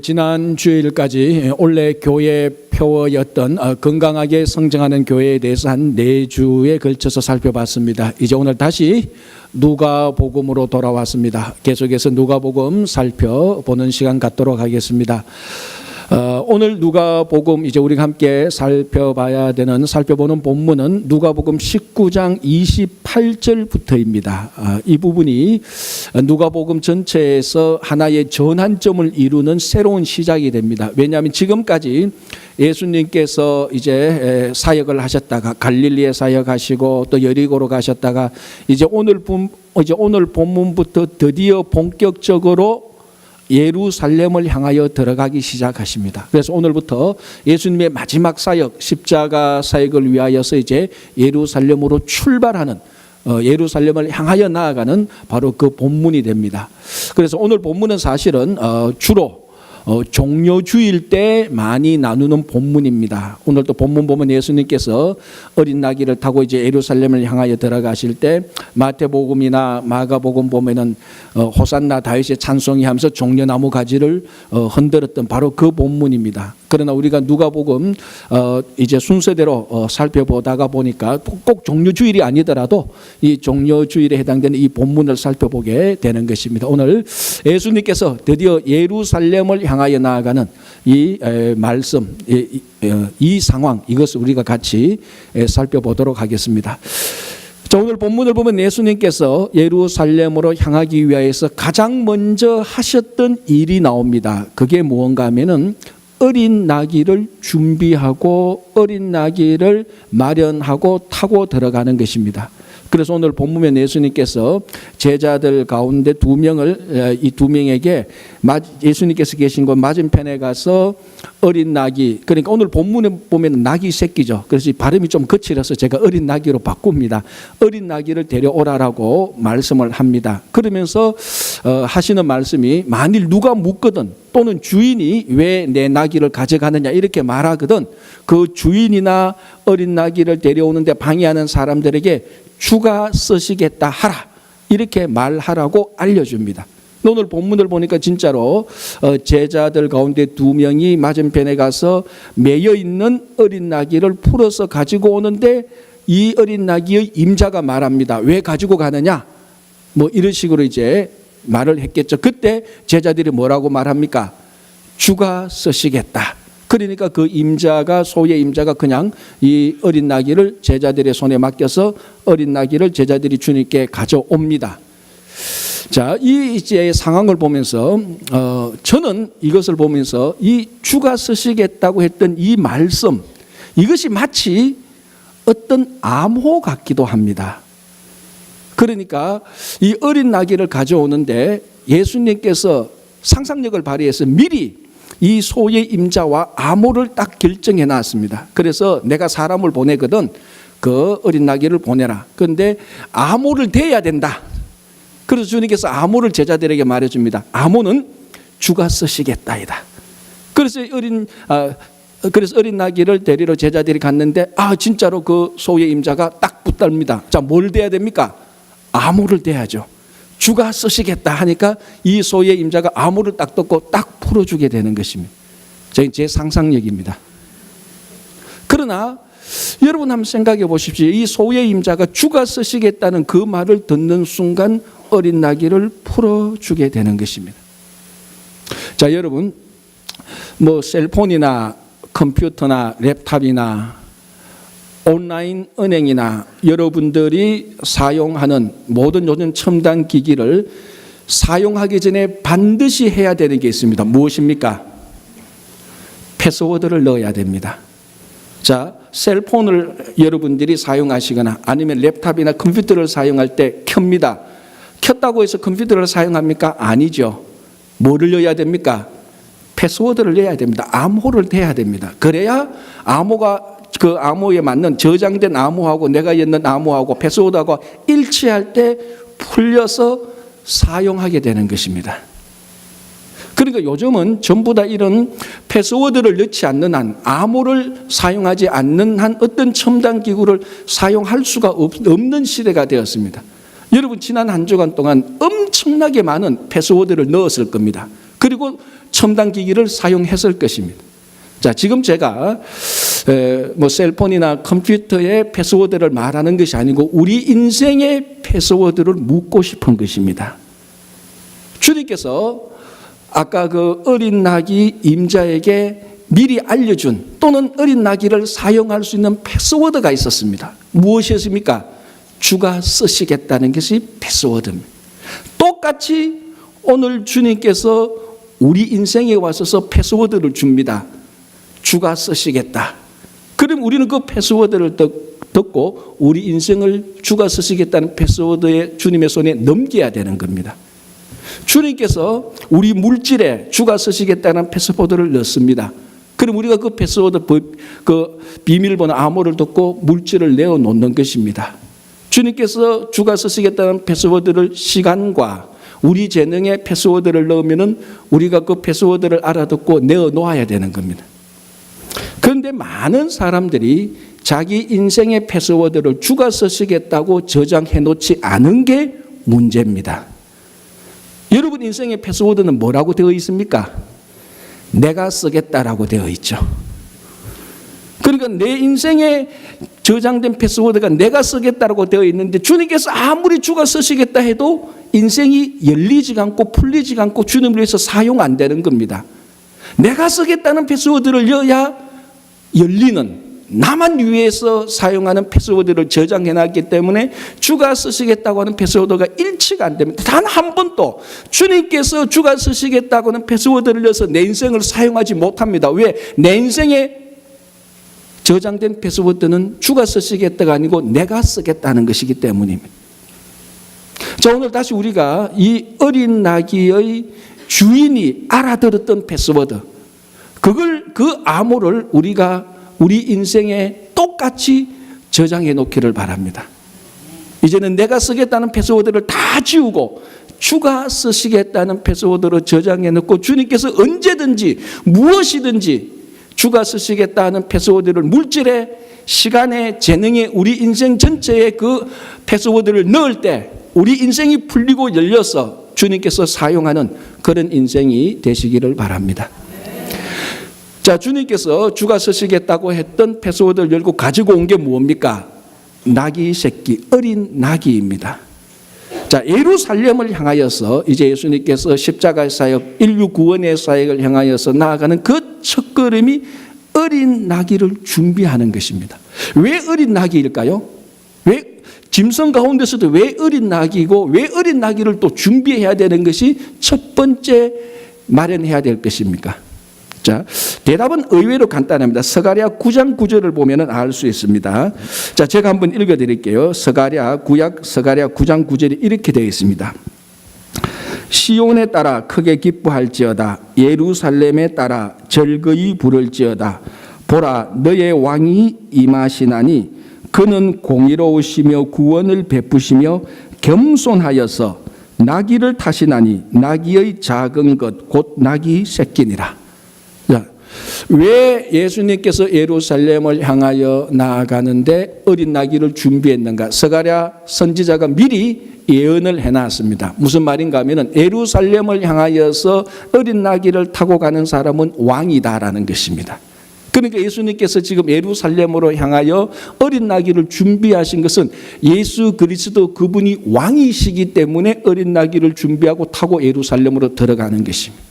지난 주일까지 원래 교회 표어였던 건강하게 성장하는 교회에 대해서 한 4주에 걸쳐서 살펴봤습니다. 이제 오늘 다시 누가복음으로 돌아왔습니다. 계속해서 누가복음 살펴보는 시간 갖도록 하겠습니다. 오늘 누가복음 이제 우리가 함께 살펴보는 본문은 누가복음 19장 28절부터입니다. 이 부분이 누가복음 전체에서 하나의 전환점을 이루는 새로운 시작이 됩니다. 왜냐하면 지금까지 예수님께서 이제 사역을 하셨다가 갈릴리에 사역하시고 또 여리고로 가셨다가 이제 오늘 본문부터 드디어 본격적으로 예루살렘을 향하여 들어가기 시작하십니다. 그래서 오늘부터 예수님의 마지막 사역, 십자가 사역을 위하여서 이제 예루살렘으로 출발하는 예루살렘을 향하여 나아가는 바로 그 본문이 됩니다. 그래서 오늘 본문은 사실은 주로 종려주일 때 많이 나누는 본문입니다. 오늘도 본문 보면 예수님께서 어린 나귀를 타고 이제 예루살렘을 향하여 들어가실 때 마태복음이나 마가복음 보면은 호산나 다윗의 찬송이 하면서 종려나무 가지를 흔들었던 바로 그 본문입니다. 그러나 우리가 누가복음 이제 순서대로 살펴보다가 보니까 꼭 종려주일이 아니더라도 이 종려주일에 해당되는 이 본문을 살펴보게 되는 것입니다. 오늘 예수님께서 드디어 예루살렘을 향하여 나아가는 이 말씀, 이 상황, 이것을 우리가 같이 살펴보도록 하겠습니다. 자, 오늘 본문을 보면 예수님께서 예루살렘으로 향하기 위하여서 가장 먼저 하셨던 일이 나옵니다. 그게 무언가 하면은 어린 나귀를 준비하고 어린 나귀를 마련하고 타고 들어가는 것입니다. 그래서 오늘 본문에 예수님께서 제자들 가운데 이 두 명에게 예수님께서 계신 곳 맞은편에 가서 어린 나귀, 그러니까 오늘 본문에 보면 나귀 새끼죠. 그래서 발음이 좀 거칠어서 제가 어린 나귀로 바꿉니다. 어린 나귀를 데려오라라고 말씀을 합니다. 그러면서 하시는 말씀이 만일 누가 묻거든 또는 주인이 왜 내 나귀를 가져가느냐 이렇게 말하거든 그 주인이나 어린 나귀를 데려오는데 방해하는 사람들에게 주가 쓰시겠다 하라 이렇게 말하라고 알려줍니다. 오늘 본문을 보니까 진짜로 제자들 가운데 2명이 맞은편에 가서 매여 있는 어린 나귀를 풀어서 가지고 오는데 이 어린 나귀의 임자가 말합니다. 왜 가지고 가느냐? 뭐 이런 식으로 이제 말을 했겠죠. 그때 제자들이 뭐라고 말합니까? 주가 쓰시겠다. 그러니까 그 임자가 소의 임자가 그냥 이 어린 나귀를 제자들의 손에 맡겨서 어린 나귀를 제자들이 주님께 가져옵니다. 자, 이 이제 상황을 보면서 저는 이것을 보면서 이 주가 쓰시겠다고 했던 이 말씀 이것이 마치 어떤 암호 같기도 합니다. 그러니까 이 어린 나귀를 가져오는데 예수님께서 상상력을 발휘해서 미리 이 소의 임자와 암호를 딱 결정해 놨습니다. 그래서 내가 사람을 보내거든 그 어린 나귀를 보내라. 그런데 암호를 대야 된다. 그래서 주님께서 암호를 제자들에게 말해줍니다. 암호는 주가 쓰시겠다이다. 그래서 어린 나귀를 데리러 제자들이 갔는데 진짜로 그 소의 임자가 딱 붙답니다. 자, 뭘 대야 됩니까? 암호를 대야죠. 주가 쓰시겠다 하니까 이 소의 임자가 암호를 딱 듣고 딱 풀어주게 되는 것입니다. 제 상상력입니다. 그러나 여러분 한번 생각해 보십시오. 이 소의 임자가 주가 쓰시겠다는 그 말을 듣는 순간 어린 나귀를 풀어주게 되는 것입니다. 자, 여러분 뭐 셀폰이나 컴퓨터나 랩탑이나 온라인 은행이나 여러분들이 사용하는 모든 요즘 첨단 기기를 사용하기 전에 반드시 해야 되는 게 있습니다. 무엇입니까? 패스워드를 넣어야 됩니다. 자, 셀폰을 여러분들이 사용하시거나 아니면 랩탑이나 컴퓨터를 사용할 때 켭니다. 켰다고 해서 컴퓨터를 사용합니까? 아니죠. 뭐를 넣어야 됩니까? 패스워드를 넣어야 됩니다. 암호를 대야 됩니다. 그래야 그 암호에 맞는 저장된 암호하고 내가 였는 암호하고 패스워드하고 일치할 때 풀려서 사용하게 되는 것입니다. 그러니까 요즘은 전부 다 이런 패스워드를 넣지 않는 한, 암호를 사용하지 않는 한 어떤 첨단 기구를 사용할 수가 없는 시대가 되었습니다. 여러분 지난 한 주간 동안 엄청나게 많은 패스워드를 넣었을 겁니다. 그리고 첨단 기기를 사용했을 것입니다. 자, 지금 제가 셀폰이나 컴퓨터의 패스워드를 말하는 것이 아니고 우리 인생의 패스워드를 묻고 싶은 것입니다. 주님께서 아까 그 어린 나귀 임자에게 미리 알려준 또는 어린 나귀를 사용할 수 있는 패스워드가 있었습니다. 무엇이었습니까? 주가 쓰시겠다는 것이 패스워드입니다. 똑같이 오늘 주님께서 우리 인생에 와서 패스워드를 줍니다. 주가 쓰시겠다. 그럼 우리는 그 패스워드를 듣고 우리 인생을 주가 쓰시겠다는 패스워드에 주님의 손에 넘겨야 되는 겁니다. 주님께서 우리 물질에 주가 쓰시겠다는 패스워드를 넣습니다. 그럼 우리가 그 패스워드, 그 비밀번호 암호를 듣고 물질을 내어놓는 것입니다. 주님께서 주가 쓰시겠다는 패스워드를 시간과 우리 재능의 패스워드를 넣으면은 우리가 그 패스워드를 알아듣고 내어놓아야 되는 겁니다. 그런데 많은 사람들이 자기 인생의 패스워드를 주가 쓰시겠다고 저장해 놓지 않은 게 문제입니다. 여러분 인생의 패스워드는 뭐라고 되어 있습니까? 내가 쓰겠다라고 되어 있죠. 그러니까 내 인생에 저장된 패스워드가 내가 쓰겠다라고 되어 있는데 주님께서 아무리 주가 쓰시겠다 해도 인생이 열리지가 않고 풀리지가 않고 주님을 위해서 사용 안 되는 겁니다. 내가 쓰겠다는 패스워드를 넣어야 열리는, 나만 위해서 사용하는 패스워드를 저장해놨기 때문에 주가 쓰시겠다고 하는 패스워드가 일치가 안 됩니다. 단 한 번도 주님께서 주가 쓰시겠다고 하는 패스워드를 넣어서 내 인생을 사용하지 못합니다. 왜? 내 인생에 저장된 패스워드는 주가 쓰시겠다가 아니고 내가 쓰겠다는 것이기 때문입니다. 자, 오늘 다시 우리가 이 어린 나귀의 주인이 알아들었던 패스워드, 그 암호를 우리가 우리 인생에 똑같이 저장해 놓기를 바랍니다. 이제는 내가 쓰겠다는 패스워드를 다 지우고 주가 쓰시겠다는 패스워드로 저장해 놓고 주님께서 언제든지 무엇이든지 주가 쓰시겠다는 패스워드를 물질에, 시간에, 재능에, 우리 인생 전체에 그 패스워드를 넣을 때 우리 인생이 풀리고 열려서 주님께서 사용하는 그런 인생이 되시기를 바랍니다. 자, 주님께서 주가 쓰시겠다고 했던 패스워드를 열고 가지고 온 게 뭡니까? 나귀 새끼, 어린 나귀입니다. 자, 예루살렘을 향하여서 이제 예수님께서 십자가의 사역, 인류 구원의 사역을 향하여서 나아가는 그 첫걸음이 어린 나귀를 준비하는 것입니다. 왜 어린 나귀일까요? 왜 짐승 가운데서도 왜 어린 나귀고 왜 어린 나귀를 또 준비해야 되는 것이 첫 번째 마련해야 될 것입니까? 자, 대답은 의외로 간단합니다. 스가랴 9장 9절을 보면 알 수 있습니다. 자, 제가 한번 읽어드릴게요. 스가랴 9장 9절이 이렇게 되어 있습니다. 시온에 따라 크게 기뻐할지어다. 예루살렘에 따라 절거이 부를지어다. 보라, 너의 왕이 임하시나니 그는 공의로우시며 구원을 베푸시며 겸손하여서 나귀를 타시나니 나귀의 작은 것 곧 나귀 새끼니라. 왜 예수님께서 예루살렘을 향하여 나아가는데 어린 나귀를 준비했는가? 스가랴 선지자가 미리 예언을 해놨습니다. 무슨 말인가 하면 예루살렘을 향하여서 어린 나귀를 타고 가는 사람은 왕이다라는 것입니다. 그러니까 예수님께서 지금 예루살렘으로 향하여 어린 나귀를 준비하신 것은 예수 그리스도 그분이 왕이시기 때문에 어린 나귀를 준비하고 타고 예루살렘으로 들어가는 것입니다.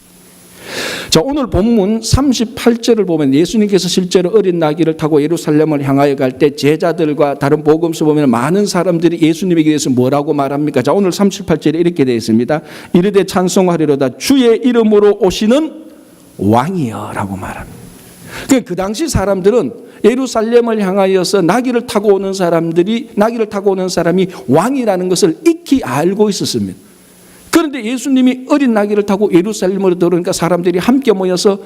자, 오늘 본문 38절을 보면 예수님께서 실제로 어린 나귀를 타고 예루살렘을 향하여 갈 때 제자들과 다른 복음서 보면 많은 사람들이 예수님에 대해서 뭐라고 말합니까? 자, 오늘 38절에 이렇게 되어 있습니다. 이르되 찬송하리로다 주의 이름으로 오시는 왕이여 라고 말합니다. 그 당시 사람들은 예루살렘을 향하여서 나귀를 타고 오는 사람이 왕이라는 것을 익히 알고 있었습니다. 그런데 예수님이 어린 나귀를 타고 예루살렘으로 들어오니까 사람들이 함께 모여서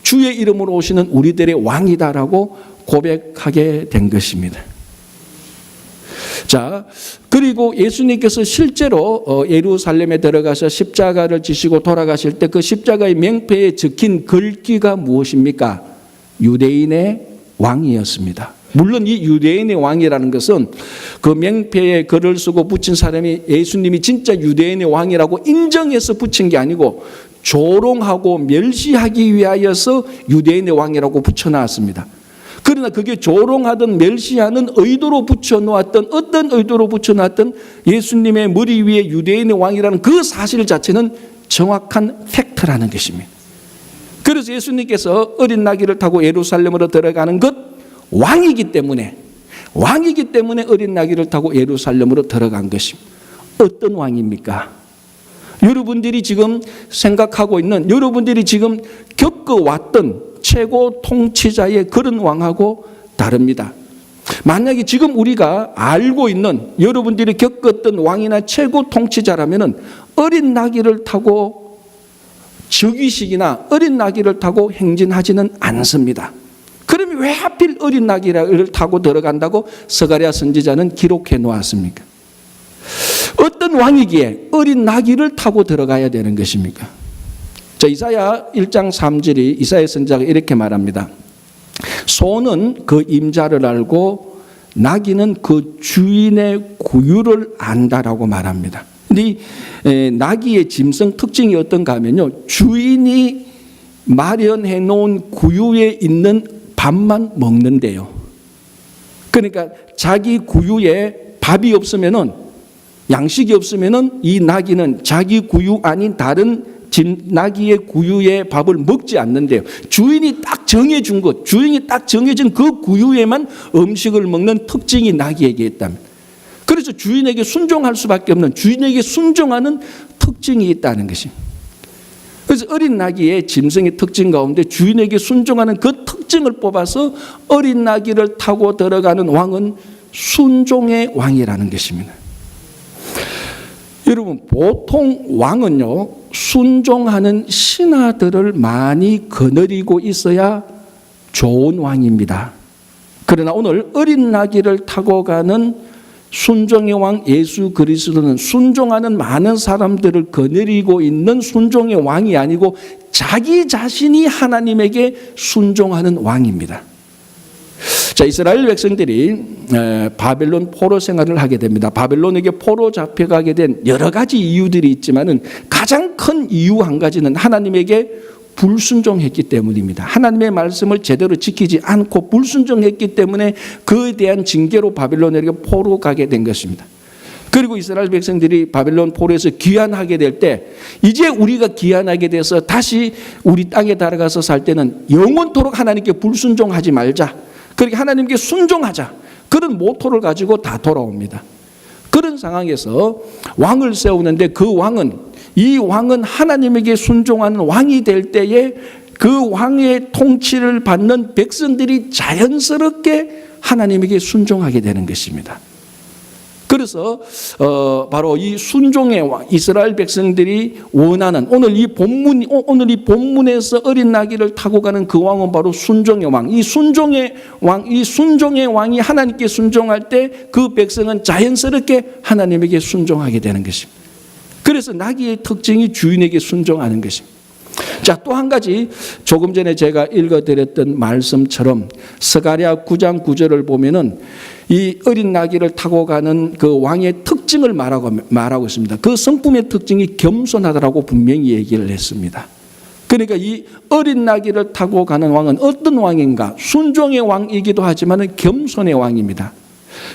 주의 이름으로 오시는 우리들의 왕이다라고 고백하게 된 것입니다. 자, 그리고 예수님께서 실제로 예루살렘에 들어가서 십자가를 지시고 돌아가실 때 그 십자가의 명패에 적힌 글귀가 무엇입니까? 유대인의 왕이었습니다. 물론 이 유대인의 왕이라는 것은 그 명패에 글을 쓰고 붙인 사람이 예수님이 진짜 유대인의 왕이라고 인정해서 붙인 게 아니고 조롱하고 멸시하기 위하여서 유대인의 왕이라고 붙여놨습니다. 그러나 그게 조롱하든 멸시하는 의도로 붙여놓았던 어떤 의도로 붙여놨던 예수님의 머리 위에 유대인의 왕이라는 그 사실 자체는 정확한 팩트라는 것입니다. 그래서 예수님께서 어린 나귀를 타고 예루살렘으로 들어가는 것 왕이기 때문에 어린 나귀를 타고 예루살렘으로 들어간 것입니다. 어떤 왕입니까? 여러분들이 지금 생각하고 있는, 여러분들이 지금 겪어왔던 최고 통치자의 그런 왕하고 다릅니다. 만약에 지금 우리가 알고 있는 여러분들이 겪었던 왕이나 최고 통치자라면 어린 나귀를 타고 즉위식이나 어린 나귀를 타고 행진하지는 않습니다. 그러면 왜 하필 어린 나귀를 타고 들어간다고 스가랴 선지자는 기록해 놓았습니까? 어떤 왕이기에 어린 나귀를 타고 들어가야 되는 것입니까? 자, 이사야 1장 3절이 이사야 선지자가 이렇게 말합니다. 소는 그 임자를 알고 나귀는 그 주인의 구유를 안다라고 말합니다. 근데 이 나귀의 짐승 특징이 어떤가 하면요, 주인이 마련해 놓은 구유에 있는 밥만 먹는데요. 그러니까 자기 구유에 밥이 없으면은, 양식이 없으면은 이 나귀는 자기 구유 아닌 다른 나귀의 구유의 밥을 먹지 않는데요. 주인이 딱 정해준 것, 주인이 딱 정해준 그 구유에만 음식을 먹는 특징이 나귀에게 있다면, 그래서 주인에게 순종할 수밖에 없는, 주인에게 순종하는 특징이 있다는 것입니다. 그래서 어린 나귀의 짐승의 특징 가운데 주인에게 순종하는 그 특징을 뽑아서 어린 나귀를 타고 들어가는 왕은 순종의 왕이라는 것입니다. 여러분, 보통 왕은요, 순종하는 신하들을 많이 거느리고 있어야 좋은 왕입니다. 그러나 오늘 어린 나귀를 타고 가는 순종의 왕 예수 그리스도는 순종하는 많은 사람들을 거느리고 있는 순종의 왕이 아니고 자기 자신이 하나님에게 순종하는 왕입니다. 자, 이스라엘 백성들이 바벨론 포로 생활을 하게 됩니다. 바벨론에게 포로 잡혀가게 된 여러 가지 이유들이 있지만은 가장 큰 이유 한 가지는 하나님에게 불순종했기 때문입니다. 하나님의 말씀을 제대로 지키지 않고 불순종했기 때문에 그에 대한 징계로 바벨론에게 포로 가게 된 것입니다. 그리고 이스라엘 백성들이 바벨론 포로에서 귀환하게 될 때, 이제 우리가 귀환하게 돼서 다시 우리 땅에 들어가서 살 때는 영원토록 하나님께 불순종하지 말자, 그렇게 하나님께 순종하자, 그런 모토를 가지고 다 돌아옵니다. 그런 상황에서 왕을 세우는데 이 왕은 하나님에게 순종하는 왕이 될 때에 그 왕의 통치를 받는 백성들이 자연스럽게 하나님에게 순종하게 되는 것입니다. 그래서 바로 이 순종의 왕, 이스라엘 백성들이 원하는 오늘 이 본문에서 어린 나귀를 타고 가는 그 왕은 바로 순종의 왕. 이 순종의 왕이 하나님께 순종할 때 그 백성은 자연스럽게 하나님에게 순종하게 되는 것입니다. 그래서 나귀의 특징이 주인에게 순종하는 것입니다. 자, 또 한 가지, 조금 전에 제가 읽어드렸던 말씀처럼 스가랴 9장 9절을 보면은 이 어린 나귀를 타고 가는 그 왕의 특징을 말하고 있습니다. 그 성품의 특징이 겸손하다라고 분명히 얘기를 했습니다. 그러니까 이 어린 나귀를 타고 가는 왕은 어떤 왕인가? 순종의 왕이기도 하지만 겸손의 왕입니다.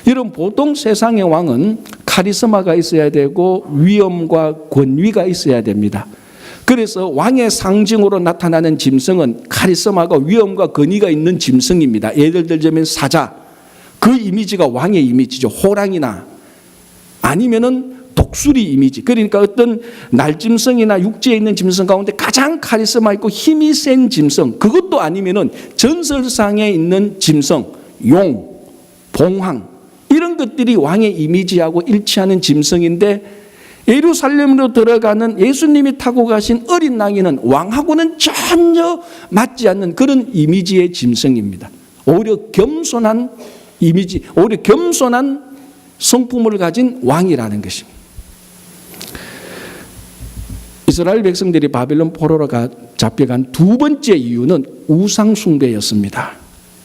여러분, 보통 세상의 왕은 카리스마가 있어야 되고 위엄과 권위가 있어야 됩니다. 그래서 왕의 상징으로 나타나는 짐승은 카리스마가 위엄과 권위가 있는 짐승입니다. 예를 들자면 사자, 그 이미지가 왕의 이미지죠. 호랑이나 아니면은 독수리 이미지. 그러니까 어떤 날짐승이나 육지에 있는 짐승 가운데 가장 카리스마 있고 힘이 센 짐승, 그것도 아니면은 전설상에 있는 짐승, 용, 봉황, 이런 것들이 왕의 이미지하고 일치하는 짐승인데, 예루살렘으로 들어가는 예수님이 타고 가신 어린 나귀는 왕하고는 전혀 맞지 않는 그런 이미지의 짐승입니다. 오히려 겸손한 이미지, 오히려 겸손한 성품을 가진 왕이라는 것입니다. 이스라엘 백성들이 바벨론 포로로 잡혀간 두 번째 이유는 우상숭배였습니다.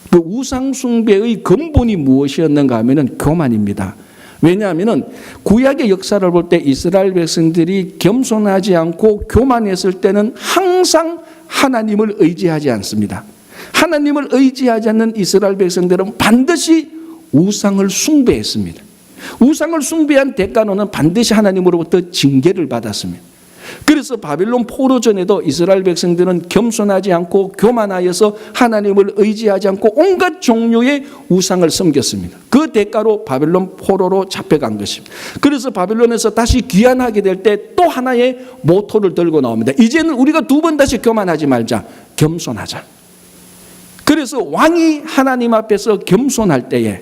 그 우상숭배의 근본이 무엇이었는가 하면은 교만입니다. 왜냐하면 구약의 역사를 볼 때 이스라엘 백성들이 겸손하지 않고 교만했을 때는 항상 하나님을 의지하지 않습니다. 하나님을 의지하지 않는 이스라엘 백성들은 반드시 우상을 숭배했습니다. 우상을 숭배한 대가로는 반드시 하나님으로부터 징계를 받았습니다. 그래서 바빌론 포로 전에도 이스라엘 백성들은 겸손하지 않고 교만하여서 하나님을 의지하지 않고 온갖 종류의 우상을 섬겼습니다. 그 대가로 바빌론 포로로 잡혀간 것입니다. 그래서 바빌론에서 다시 귀환하게 될 때 또 하나의 모토를 들고 나옵니다. 이제는 우리가 두 번 다시 교만하지 말자, 겸손하자. 그래서 왕이 하나님 앞에서 겸손할 때에,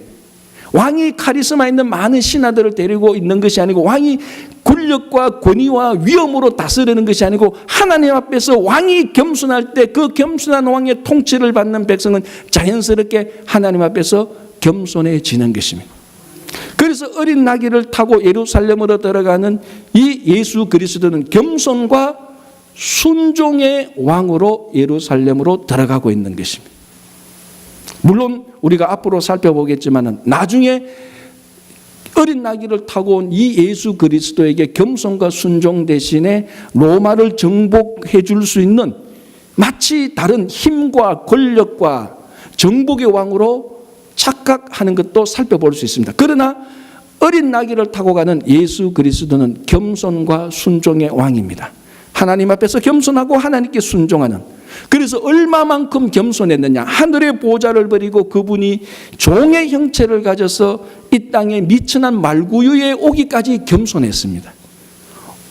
왕이 카리스마 있는 많은 신하들을 데리고 있는 것이 아니고, 왕이 권력과 권위와 위엄으로 다스리는 것이 아니고, 하나님 앞에서 왕이 겸손할 때 그 겸손한 왕의 통치를 받는 백성은 자연스럽게 하나님 앞에서 겸손해지는 것입니다. 그래서 어린 나귀를 타고 예루살렘으로 들어가는 이 예수 그리스도는 겸손과 순종의 왕으로 예루살렘으로 들어가고 있는 것입니다. 물론 우리가 앞으로 살펴보겠지만 나중에 어린 나귀를 타고 온 이 예수 그리스도에게 겸손과 순종 대신에 로마를 정복해 줄 수 있는 마치 다른 힘과 권력과 정복의 왕으로 착각하는 것도 살펴볼 수 있습니다. 그러나 어린 나귀를 타고 가는 예수 그리스도는 겸손과 순종의 왕입니다. 하나님 앞에서 겸손하고 하나님께 순종하는, 그래서 얼마만큼 겸손했느냐, 하늘의 보좌를 버리고 그분이 종의 형체를 가져서 이 땅에 미천한 말구유에 오기까지 겸손했습니다.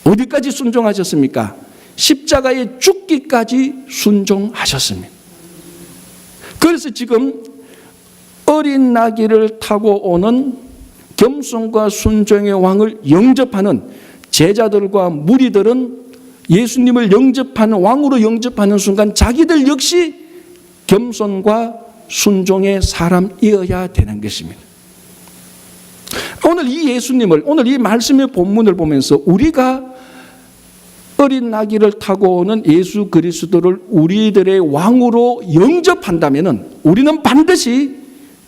어디까지 순종하셨습니까? 십자가에 죽기까지 순종하셨습니다. 그래서 지금 어린 나귀를 타고 오는 겸손과 순종의 왕을 영접하는 제자들과 무리들은 예수님을 영접하는, 왕으로 영접하는 순간 자기들 역시 겸손과 순종의 사람이어야 되는 것입니다. 오늘 이 예수님을, 오늘 이 말씀의 본문을 보면서 우리가 어린 나귀를 타고 오는 예수 그리스도를 우리들의 왕으로 영접한다면 우리는 반드시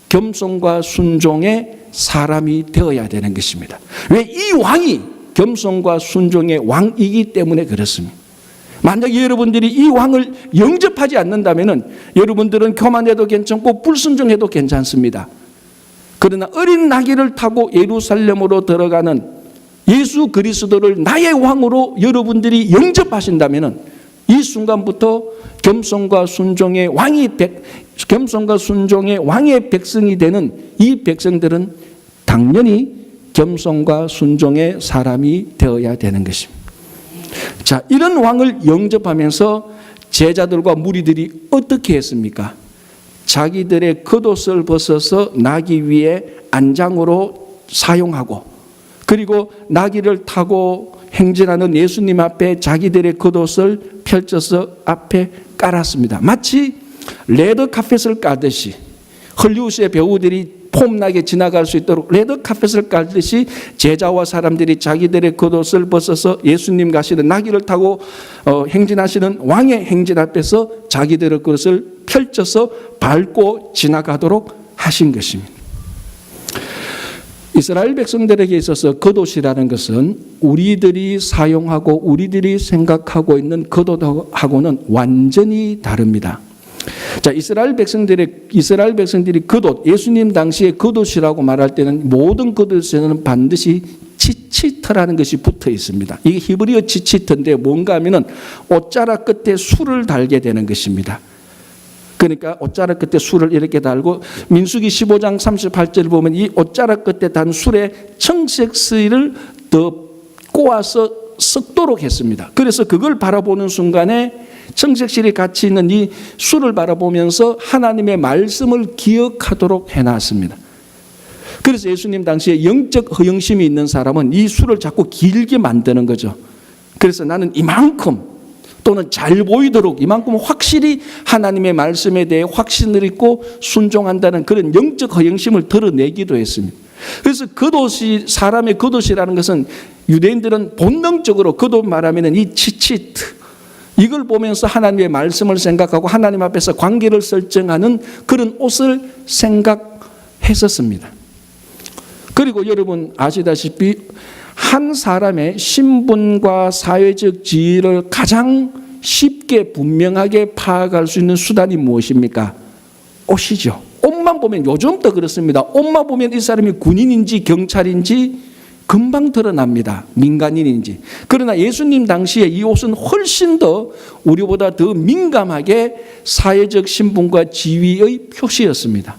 겸손과 순종의 사람이 되어야 되는 것입니다. 왜? 이 왕이 겸손과 순종의 왕이기 때문에 그렇습니다. 만약 여러분들이 이 왕을 영접하지 않는다면 여러분들은 교만해도 괜찮고 불순종해도 괜찮습니다. 그러나 어린 나귀를 타고 예루살렘으로 들어가는 예수 그리스도를 나의 왕으로 여러분들이 영접하신다면 이 순간부터 겸손과 순종의 왕의 백성이 되는 이 백성들은 당연히 겸손과 순종의 사람이 되어야 되는 것입니다. 자, 이런 왕을 영접하면서 제자들과 무리들이 어떻게 했습니까? 자기들의 겉옷을 벗어서 나귀 위에 안장으로 사용하고, 그리고 나귀를 타고 행진하는 예수님 앞에 자기들의 겉옷을 펼쳐서 앞에 깔았습니다. 마치 레드카펫을 깔듯이, 헐리우드의 배우들이 폼나게 지나갈 수 있도록 레드카펫을 깔듯이 제자와 사람들이 자기들의 겉옷을 벗어서 예수님 가시는 나귀를 타고 행진하시는 왕의 행진 앞에서 자기들의 겉옷을 펼쳐서 밟고 지나가도록 하신 것입니다. 이스라엘 백성들에게 있어서 겉옷이라는 것은 우리들이 사용하고 우리들이 생각하고 있는 겉옷하고는 완전히 다릅니다. 자, 이스라엘 백성들이 겉옷, 예수님 당시에 겉옷이라고 말할 때는 모든 겉옷에는 반드시 치치트라는 것이 붙어 있습니다. 이게 히브리어 치치트인데 뭔가 하면은 옷자락 끝에 술을 달게 되는 것입니다. 그러니까 옷자락 끝에 술을 이렇게 달고, 민수기 15장 38절을 보면 이 옷자락 끝에 단 술에 청색스를 더 꼬아서 섞도록 했습니다. 그래서 그걸 바라보는 순간에 청색실이 같이 있는 이 술을 바라보면서 하나님의 말씀을 기억하도록 해놨습니다. 그래서 예수님 당시에 영적 허영심이 있는 사람은 이 술을 자꾸 길게 만드는 거죠. 그래서 나는 이만큼, 또는 잘 보이도록 이만큼 확실히 하나님의 말씀에 대해 확신을 있고 순종한다는 그런 영적 허영심을 드러내기도 했습니다. 그래서 겉옷이, 사람의 겉옷이라는 것은 유대인들은 본능적으로 겉옷 말하면 이 치치트, 이걸 보면서 하나님의 말씀을 생각하고 하나님 앞에서 관계를 설정하는 그런 옷을 생각했었습니다. 그리고 여러분 아시다시피 한 사람의 신분과 사회적 지위를 가장 쉽게 분명하게 파악할 수 있는 수단이 무엇입니까? 옷이죠. 옷만 보면, 요즘도 그렇습니다. 옷만 보면 이 사람이 군인인지 경찰인지 금방 드러납니다. 민간인인지. 그러나 예수님 당시에 이 옷은 훨씬 더 우리보다 더 민감하게 사회적 신분과 지위의 표시였습니다.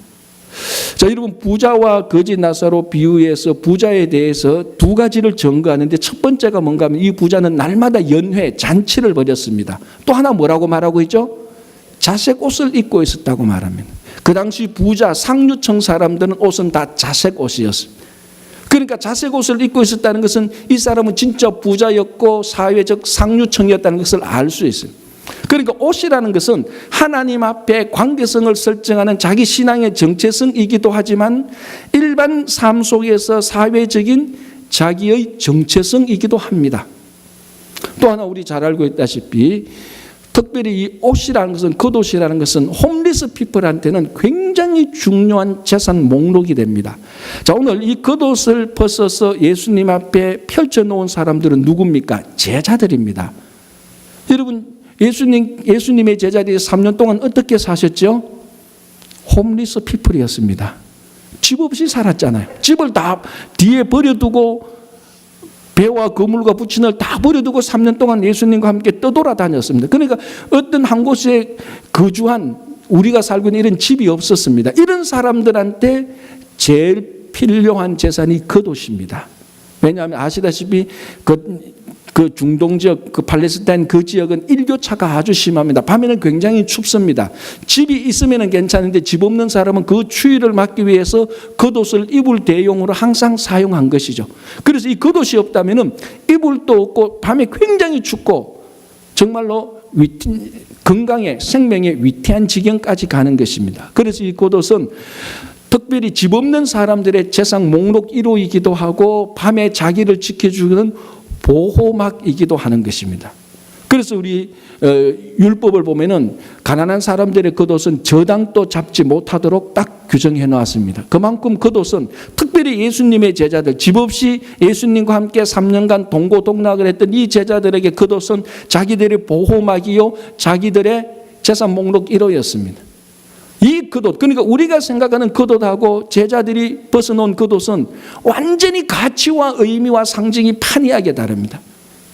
자, 여러분, 부자와 거지 나사로 비유해서 부자에 대해서 두 가지를 증거하는데, 첫 번째가 뭔가 하면 이 부자는 날마다 연회, 잔치를 벌였습니다. 또 하나 뭐라고 말하고 있죠? 자색 옷을 입고 있었다고 말합니다. 그 당시 부자, 상류층 사람들은 옷은 다 자색 옷이었습니다. 그러니까 자색 옷을 입고 있었다는 것은 이 사람은 진짜 부자였고 사회적 상류층이었다는 것을 알 수 있어요. 그러니까 옷이라는 것은 하나님 앞에 관계성을 설정하는 자기 신앙의 정체성이기도 하지만 일반 삶 속에서 사회적인 자기의 정체성이기도 합니다. 또 하나 우리 잘 알고 있다시피 특별히 이 옷이라는 것은, 겉옷이라는 것은 홈리스 피플한테는 굉장히 중요한 재산 목록이 됩니다. 자, 오늘 이 겉옷을 벗어서 예수님 앞에 펼쳐놓은 사람들은 누굽니까? 제자들입니다. 여러분, 예수님의 제자들이 3년 동안 어떻게 사셨죠? 홈리스 피플이었습니다. 집 없이 살았잖아요. 집을 다 뒤에 버려두고 배와 거물과 부친을 다 버려두고 3년 동안 예수님과 함께 떠돌아다녔습니다. 그러니까 어떤 한 곳에 거주한, 우리가 살고 있는 이런 집이 없었습니다. 이런 사람들한테 제일 필요한 재산이 겉옷입니다. 왜냐하면 아시다시피 그 중동 지역, 그 팔레스타인 그 지역은 일교차가 아주 심합니다. 밤에는 굉장히 춥습니다. 집이 있으면 괜찮은데 집 없는 사람은 그 추위를 막기 위해서 겉옷을 이불 대용으로 항상 사용한 것이죠. 그래서 이 겉옷이 없다면 이불도 없고 밤에 굉장히 춥고 정말로 건강에, 생명에 위태한 지경까지 가는 것입니다. 그래서 이 겉옷은 특별히 집 없는 사람들의 재산 목록 1호이기도 하고 밤에 자기를 지켜주는 보호막이기도 하는 것입니다. 그래서 우리 율법을 보면은 가난한 사람들의 겉옷은 저당도 잡지 못하도록 딱 규정해 놓았습니다. 그만큼 겉옷은 특별히 예수님의 제자들, 집 없이 예수님과 함께 3년간 동고동락을 했던 이 제자들에게 겉옷은 자기들의 보호막이요, 자기들의 재산 목록 1호였습니다. 이 겉옷, 그러니까 우리가 생각하는 겉옷하고 제자들이 벗어놓은 겉옷은 완전히 가치와 의미와 상징이 판이하게 다릅니다.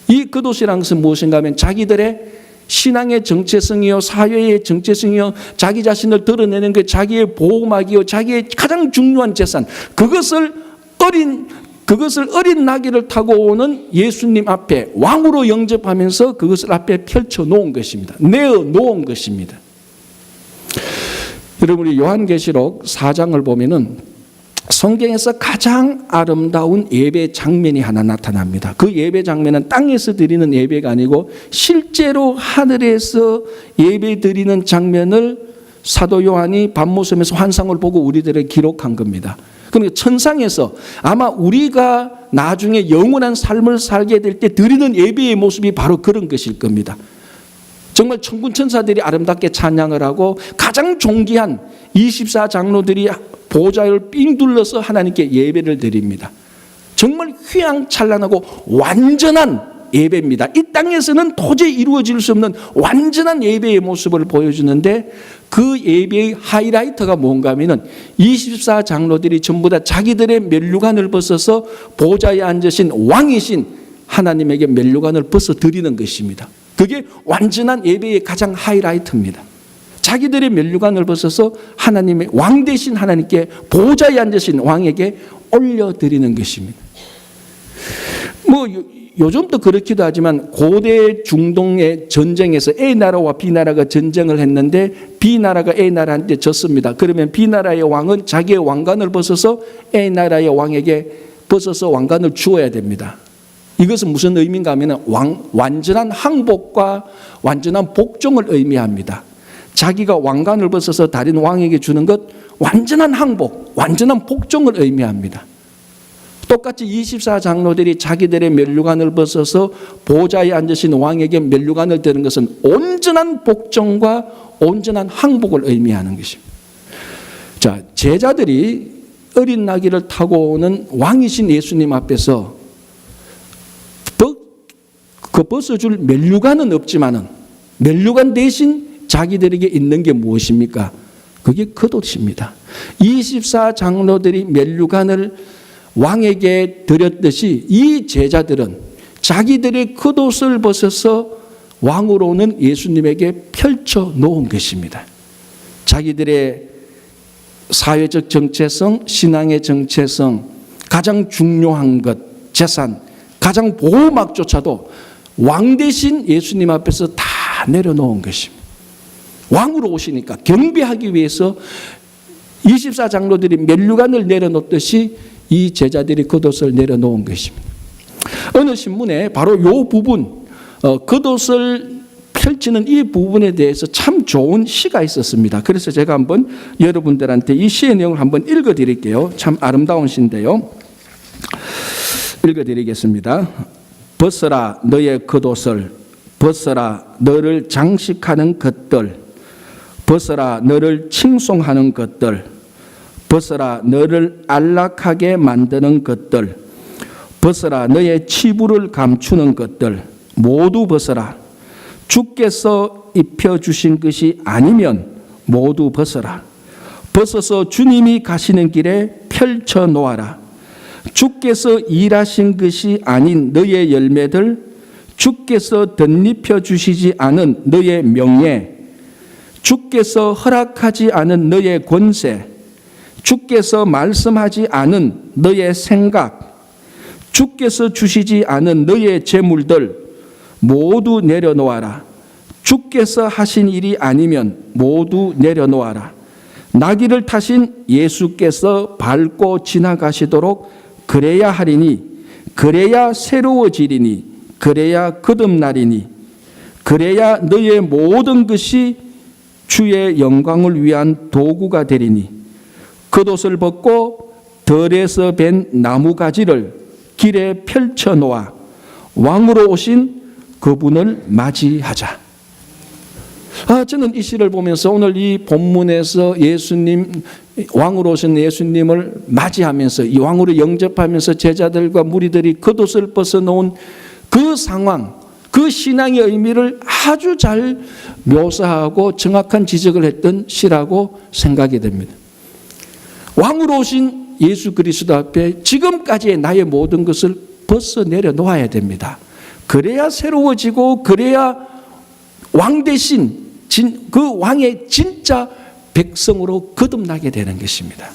이 겉옷이라는 것은 무엇인가 하면 자기들의 신앙의 정체성이요, 사회의 정체성이요, 자기 자신을 드러내는 게 자기의 보호막이요, 자기의 가장 중요한 재산, 그것을 어린 나귀를 타고 오는 예수님 앞에 왕으로 영접하면서 그것을 앞에 펼쳐 놓은 것입니다. 내어 놓은 것입니다. 여러분, 우리 요한계시록 4장을 보면은 성경에서 가장 아름다운 예배 장면이 하나 나타납니다. 그 예배 장면은 땅에서 드리는 예배가 아니고 실제로 하늘에서 예배 드리는 장면을 사도 요한이 밤모섬에서 환상을 보고 우리들에게 기록한 겁니다. 그러니까 천상에서 아마 우리가 나중에 영원한 삶을 살게 될 때 드리는 예배의 모습이 바로 그런 것일 겁니다. 정말 천군 천사들이 아름답게 찬양을 하고 가장 존귀한 24장로들이 보좌를 삥 둘러서 하나님께 예배를 드립니다. 정말 휘황찬란하고 완전한 예배입니다. 이 땅에서는 도저히 이루어질 수 없는 완전한 예배의 모습을 보여주는데, 그 예배의 하이라이트가 뭔가 하면은 24장로들이 전부 다 자기들의 면류관을 벗어서 보좌에 앉으신 왕이신 하나님에게 면류관을 벗어 드리는 것입니다. 그게 완전한 예배의 가장 하이라이트입니다. 자기들의 면류관을 벗어서 하나님의 왕 대신 하나님께 보좌에 앉으신 왕에게 올려드리는 것입니다. 요즘도 그렇기도 하지만 고대 중동의 전쟁에서 A나라와 B나라가 전쟁을 했는데 B나라가 A나라한테 졌습니다. 그러면 B나라의 왕은 자기의 왕관을 벗어서 A나라의 왕에게 벗어서 왕관을 주어야 됩니다. 이것은 무슨 의미인가 하면 완전한 항복과 완전한 복종을 의미합니다. 자기가 왕관을 벗어서 다른 왕에게 주는 것, 완전한 항복, 완전한 복종을 의미합니다. 똑같이 24장로들이 자기들의 면류관을 벗어서 보좌에 앉으신 왕에게 면류관을 드는 것은 온전한 복종과 온전한 항복을 의미하는 것입니다. 자, 제자들이 어린 나귀를 타고 오는 왕이신 예수님 앞에서 그 벗어줄 면류관은 없지만은 면류관 대신 자기들에게 있는 게 무엇입니까? 그게 겉옷입니다. 24장로들이 면류관을 왕에게 드렸듯이 이 제자들은 자기들의 겉옷을 벗어서 왕으로 오는 예수님에게 펼쳐 놓은 것입니다. 자기들의 사회적 정체성, 신앙의 정체성, 가장 중요한 것, 재산, 가장 보호막조차도 왕 대신 예수님 앞에서 다 내려놓은 것입니다. 왕으로 오시니까 경배하기 위해서 24장로들이 면류관을 내려놓듯이 이 제자들이 겉옷을 내려놓은 것입니다. 어느 신문에 바로 이 부분, 겉옷을 펼치는 이 부분에 대해서 참 좋은 시가 있었습니다. 그래서 제가 한번 여러분들한테 이 시의 내용을 한번 읽어드릴게요. 참 아름다운 시인데요. 읽어드리겠습니다. 벗어라 너의 겉옷을, 벗어라 너를 장식하는 것들, 벗어라 너를 칭송하는 것들, 벗어라 너를 안락하게 만드는 것들, 벗어라 너의 치부를 감추는 것들, 모두 벗어라. 주께서 입혀주신 것이 아니면 모두 벗어라. 벗어서 주님이 가시는 길에 펼쳐 놓아라. 주께서 일하신 것이 아닌 너의 열매들, 주께서 덧입혀 주시지 않은 너의 명예, 주께서 허락하지 않은 너의 권세, 주께서 말씀하지 않은 너의 생각, 주께서 주시지 않은 너의 재물들 모두 내려놓아라. 주께서 하신 일이 아니면 모두 내려놓아라. 나귀를 타신 예수께서 밟고 지나가시도록 그래야 하리니, 그래야 새로워지리니, 그래야 거듭나리니, 그래야 너의 모든 것이 주의 영광을 위한 도구가 되리니, 겉옷을 벗고 덜에서 벤 나무가지를 길에 펼쳐 놓아 왕으로 오신 그분을 맞이하자. 저는 이 시를 보면서 오늘 이 본문에서 예수님, 왕으로 오신 예수님을 맞이하면서 이 왕으로 영접하면서 제자들과 무리들이 겉옷을 벗어놓은 그 상황, 그 신앙의 의미를 아주 잘 묘사하고 정확한 지적을 했던 시라고 생각이 됩니다. 왕으로 오신 예수 그리스도 앞에 지금까지의 나의 모든 것을 벗어내려 놓아야 됩니다. 그래야 새로워지고, 그래야 왕 대신 그 왕의 진짜 백성으로 거듭나게 되는 것입니다.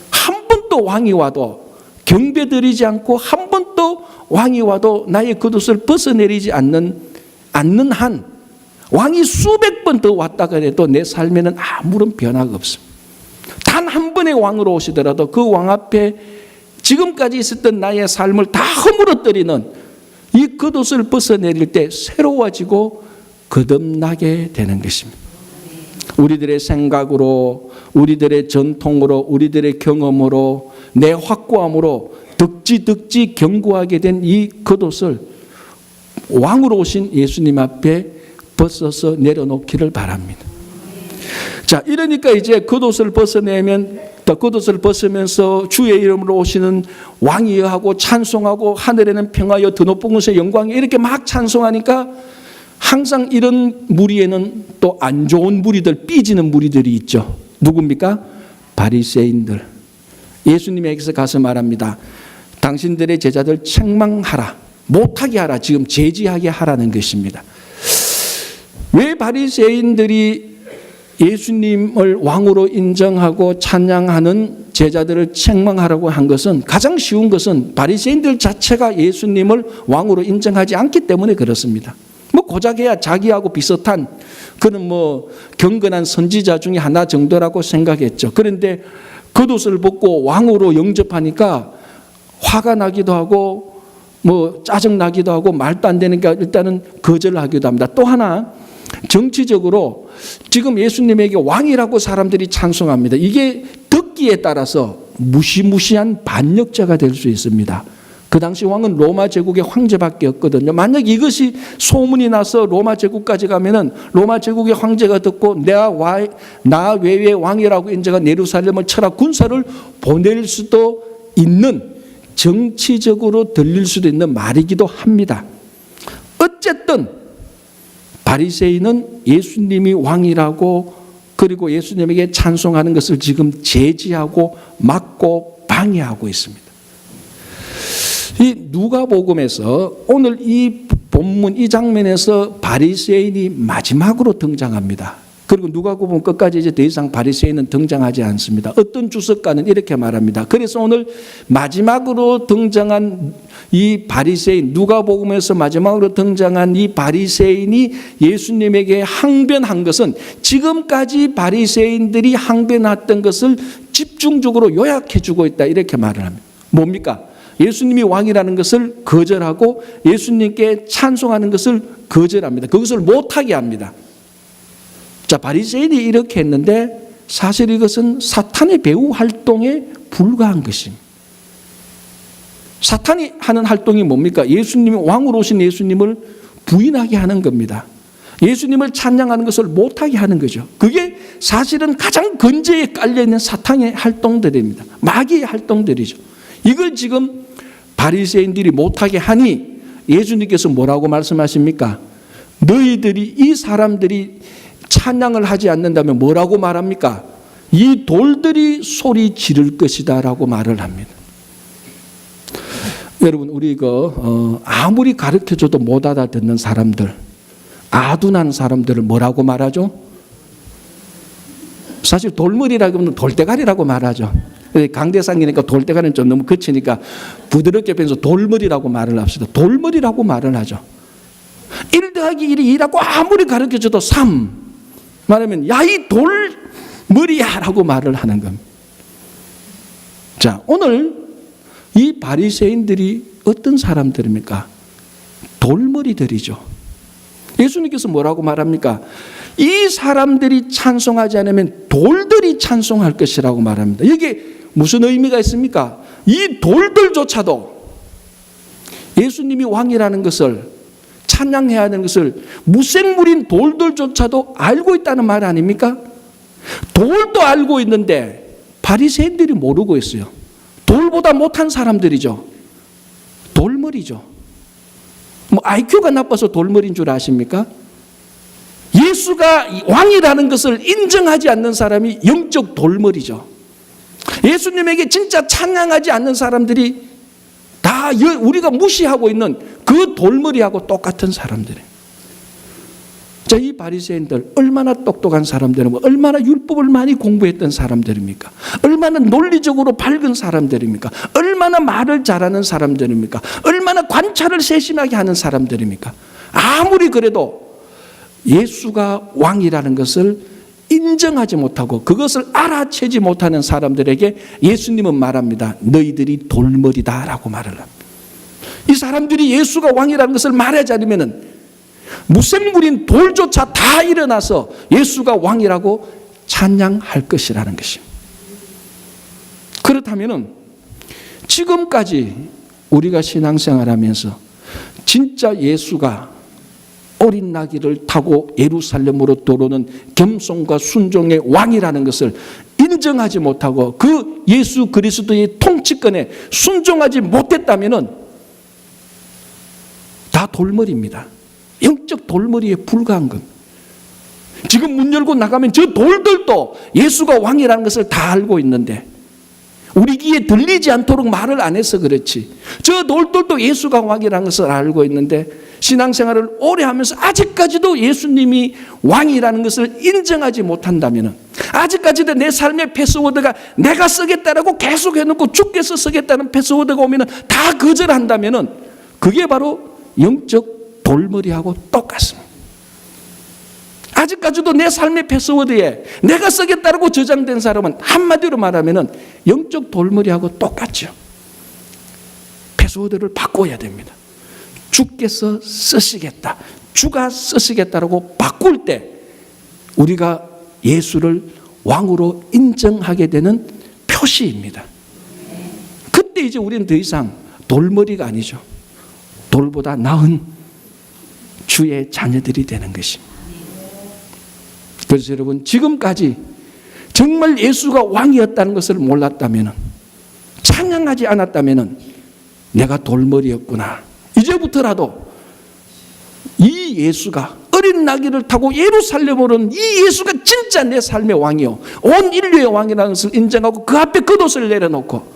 한 번도 왕이 와도 경배드리지 않고, 한 번도 왕이 와도 나의 겉옷을 벗어내리지 않는 한, 왕이 수백 번 더 왔다가 해도 내 삶에는 아무런 변화가 없습니다. 단 한 번의 왕으로 오시더라도 그 왕 앞에 지금까지 있었던 나의 삶을 다 허물어뜨리는 이 겉옷을 벗어내릴 때 새로워지고 거듭나게 되는 것입니다. 우리들의 생각으로, 우리들의 전통으로, 우리들의 경험으로, 내 확고함으로 덕지 견고하게 된 이 겉옷을 왕으로 오신 예수님 앞에 벗어서 내려놓기를 바랍니다. 자, 이러니까 이제 겉옷을 벗어내면, 겉옷을 벗으면서 주의 이름으로 오시는 왕이여 하고 찬송하고, 하늘에는 평화여 더 높은 곳에 영광이, 이렇게 막 찬송하니까 항상 이런 무리에는 또 안 좋은 무리들, 삐지는 무리들이 있죠. 누굽니까? 바리새인들. 예수님에게서 가서 말합니다. 당신들의 제자들 책망하라, 못하게 하라, 지금 제지하게 하라는 것입니다. 왜 바리새인들이 예수님을 왕으로 인정하고 찬양하는 제자들을 책망하라고 한 것은, 가장 쉬운 것은 바리새인들 자체가 예수님을 왕으로 인정하지 않기 때문에 그렇습니다. 고작해야 자기하고 비슷한 그런 경건한 선지자 중에 하나 정도라고 생각했죠. 그런데 겉옷을 벗고 왕으로 영접하니까 화가 나기도 하고 짜증 나기도 하고 말도 안 되니까 일단은 거절하기도 합니다. 또 하나, 정치적으로 지금 예수님에게 왕이라고 사람들이 찬송합니다. 이게 듣기에 따라서 무시무시한 반역자가 될 수 있습니다. 그 당시 왕은 로마 제국의 황제밖에 없거든요. 만약 이것이 소문이 나서 로마 제국까지 가면은 로마 제국의 황제가 듣고 나 외의 왕이라고 인정한 예루살렘을 쳐라 군사를 보낼 수도 있는, 정치적으로 들릴 수도 있는 말이기도 합니다. 어쨌든 바리새인은 예수님이 왕이라고, 그리고 예수님에게 찬송하는 것을 지금 제지하고 막고 방해하고 있습니다. 이 누가복음에서 오늘 이 본문 이 장면에서 바리새인이 마지막으로 등장합니다. 그리고 누가복음 끝까지 이제 더 이상 바리새인은 등장하지 않습니다. 어떤 주석가는 이렇게 말합니다. 그래서 오늘 마지막으로 등장한 이 바리새인, 누가복음에서 마지막으로 등장한 이 바리새인이 예수님에게 항변한 것은 지금까지 바리새인들이 항변했던 것을 집중적으로 요약해 주고 있다, 이렇게 말을 합니다. 뭡니까? 예수님이 왕이라는 것을 거절하고 예수님께 찬송하는 것을 거절합니다. 그것을 못하게 합니다. 자, 바리새인이 이렇게 했는데 사실 이것은 사탄의 배후 활동에 불과한 것입니다. 사탄이 하는 활동이 뭡니까? 예수님이 왕으로 오신 예수님을 부인하게 하는 겁니다. 예수님을 찬양하는 것을 못하게 하는 거죠. 그게 사실은 가장 근저에 깔려있는 사탄의 활동들입니다. 마귀의 활동들이죠. 이걸 지금 바리새인들이 못하게 하니 예수님께서 뭐라고 말씀하십니까? 너희들이, 이 사람들이 찬양을 하지 않는다면 뭐라고 말합니까? 이 돌들이 소리 지를 것이다 라고 말을 합니다. 여러분, 우리 아무리 가르쳐줘도 못 알아듣는 사람들, 아둔한 사람들을 뭐라고 말하죠? 사실 돌머리라고 하면 돌대가리라고 말하죠. 강대상이니까 돌대가리는 좀 너무 거치니까 부드럽게 변해서 돌머리라고 말을 합시다. 돌머리라고 말을 하죠. 1 더하기 1이 2라고 아무리 가르쳐줘도 3 말하면 야, 이 돌머리야 라고 말을 하는 겁니다. 자, 오늘 이 바리새인들이 어떤 사람들입니까? 돌머리들이죠. 예수님께서 뭐라고 말합니까? 이 사람들이 찬송하지 않으면 돌들이 찬송할 것이라고 말합니다. 이게 무슨 의미가 있습니까? 이 돌들조차도 예수님이 왕이라는 것을, 찬양해야 하는 것을 무생물인 돌들조차도 알고 있다는 말 아닙니까? 돌도 알고 있는데 바리새인들이 모르고 있어요. 돌보다 못한 사람들이죠. 돌머리죠. IQ가 나빠서 돌머리인 줄 아십니까? 예수가 왕이라는 것을 인정하지 않는 사람이 영적 돌머리죠. 예수님에게 진짜 찬양하지 않는 사람들이 다 우리가 무시하고 있는 그 돌머리하고 똑같은 사람들이에요. 자, 이 바리새인들 얼마나 똑똑한 사람들이고 얼마나 율법을 많이 공부했던 사람들입니까? 얼마나 논리적으로 밝은 사람들입니까? 얼마나 말을 잘하는 사람들입니까? 얼마나 관찰을 세심하게 하는 사람들입니까? 아무리 그래도 예수가 왕이라는 것을 인정하지 못하고 그것을 알아채지 못하는 사람들에게 예수님은 말합니다. 너희들이 돌머리다라고 말을 합니다. 이 사람들이 예수가 왕이라는 것을 말하지 않으면 무생물인 돌조차 다 일어나서 예수가 왕이라고 찬양할 것이라는 것입니다. 그렇다면 지금까지 우리가 신앙생활하면서 진짜 예수가 어린 나귀를 타고 예루살렘으로 들어오는 겸손과 순종의 왕이라는 것을 인정하지 못하고 그 예수 그리스도의 통치권에 순종하지 못했다면 다 돌머리입니다. 영적 돌머리에 불과한 것. 지금 문 열고 나가면 저 돌들도 예수가 왕이라는 것을 다 알고 있는데 우리 귀에 들리지 않도록 말을 안 해서 그렇지. 저 돌들도 예수가 왕이라는 것을 알고 있는데 신앙생활을 오래 하면서 아직까지도 예수님이 왕이라는 것을 인정하지 못한다면, 아직까지도 내 삶의 패스워드가 내가 쓰겠다라고 계속 해놓고 주께서 쓰겠다는 패스워드가 오면 다 거절한다면 그게 바로 영적 돌머리하고 똑같습니다. 아직까지도 내 삶의 패스워드에 내가 쓰겠다라고 저장된 사람은 한마디로 말하면 영적 돌머리하고 똑같죠. 패스워드를 바꿔야 됩니다. 주께서 쓰시겠다, 주가 쓰시겠다라고 바꿀 때 우리가 예수를 왕으로 인정하게 되는 표시입니다. 그때 이제 우리는 더 이상 돌머리가 아니죠. 돌보다 나은 주의 자녀들이 되는 것입니다. 그래서 여러분, 지금까지 정말 예수가 왕이었다는 것을 몰랐다면, 찬양하지 않았다면 내가 돌머리였구나. 이제부터라도 이 예수가 어린 나귀를 타고 예루살렘으로 온 이 예수가 진짜 내 삶의 왕이요, 온 인류의 왕이라는 것을 인정하고 그 앞에 겉옷을 내려놓고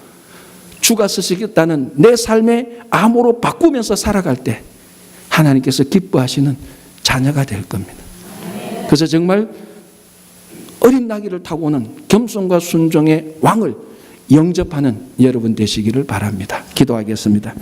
주가 쓰시겠다는 내 삶의 암호로 바꾸면서 살아갈 때 하나님께서 기뻐하시는 자녀가 될 겁니다. 그래서 정말 어린 나귀를 타고 오는 겸손과 순종의 왕을 영접하는 여러분 되시기를 바랍니다. 기도하겠습니다.